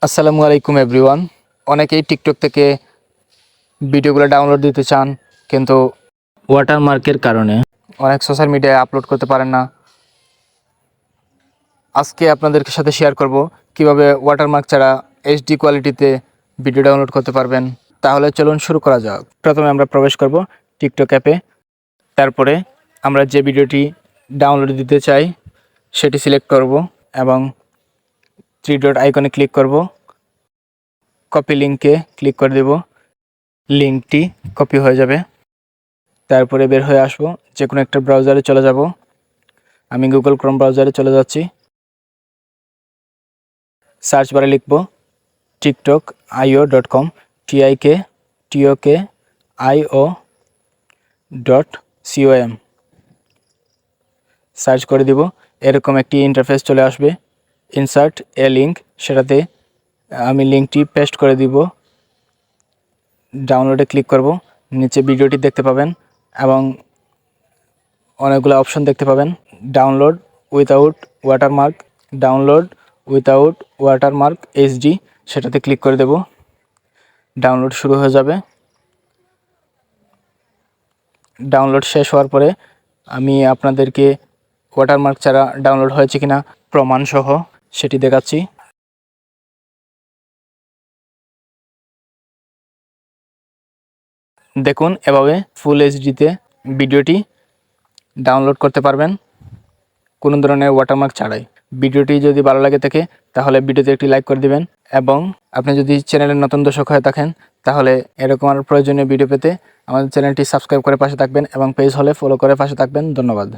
আসসালামু আলাইকুম এভরিওয়ান। অনেকেই টিকটক থেকে ভিডিওগুলো ডাউনলোড দিতে চান, কিন্তু ওয়াটারমার্কের কারণে অনেক সোশ্যাল মিডিয়ায় আপলোড করতে পারেন না। আজকে আপনাদের সাথে শেয়ার করব কিভাবে ওয়াটারমার্ক ছাড়া এইচডি কোয়ালিটিতে ভিডিও ডাউনলোড করতে পারবেন। তাহলে চলুন শুরু করা যাক। প্রথমে আমরা প্রবেশ করব টিকটক অ্যাপে। তারপরে আমরা যে ভিডিওটি ডাউনলোড দিতে চাই সেটি সিলেক্ট করব এবং থ্রি ডট আইকনে ক্লিক করব। কপি লিঙ্কে ক্লিক করে দেব, লিঙ্কটি কপি হয়ে যাবে। তারপরে বের হয়ে আসবো, যে কোনো একটা ব্রাউজারে চলে যাব। আমি গুগল ক্রোম ব্রাউজারে চলে যাচ্ছি। সার্চ বারে লিখব tiktok.io.com, tiktok.io.com। সার্চ করে দিব, এরকম একটি ইন্টারফেস চলে আসবে। ইনসার্ট এ লিঙ্ক, সেটাতে আমি লিঙ্কটি পেস্ট করে দিব। ডাউনলোডে ক্লিক করব, নিচে ভিডিওটি দেখতে পাবেন এবং অনেকগুলো অপশন দেখতে পাবেন। Download without watermark, download without watermark HD, সেটাতে ক্লিক করে দেব। ডাউনলোড শুরু হয়ে যাবে। ডাউনলোড শেষ হওয়ার পরে আমি আপনাদেরকে ওয়াটারমার্ক ছাড়া ডাউনলোড হয়েছে কিনা প্রমাণসহ সেটি দেখাচ্ছি। দেখুন, এভাবে ফুল এইচডিতে ভিডিওটি ডাউনলোড করতে পারবেন কোনো ধরনের ওয়াটারমার্ক ছাড়াই। ভিডিওটি যদি ভালো লাগে থাকে তাহলে ভিডিওতে একটি লাইক করে দিবেন, এবং আপনি যদি চ্যানেলের নতুন দর্শক হয়ে থাকেন তাহলে এরকম আর প্রয়োজনীয় ভিডিও পেতে আমাদের চ্যানেলটি সাবস্ক্রাইব করে পাশে থাকবেন এবং পেজ হলে ফলো করে পাশে থাকবেন। ধন্যবাদ।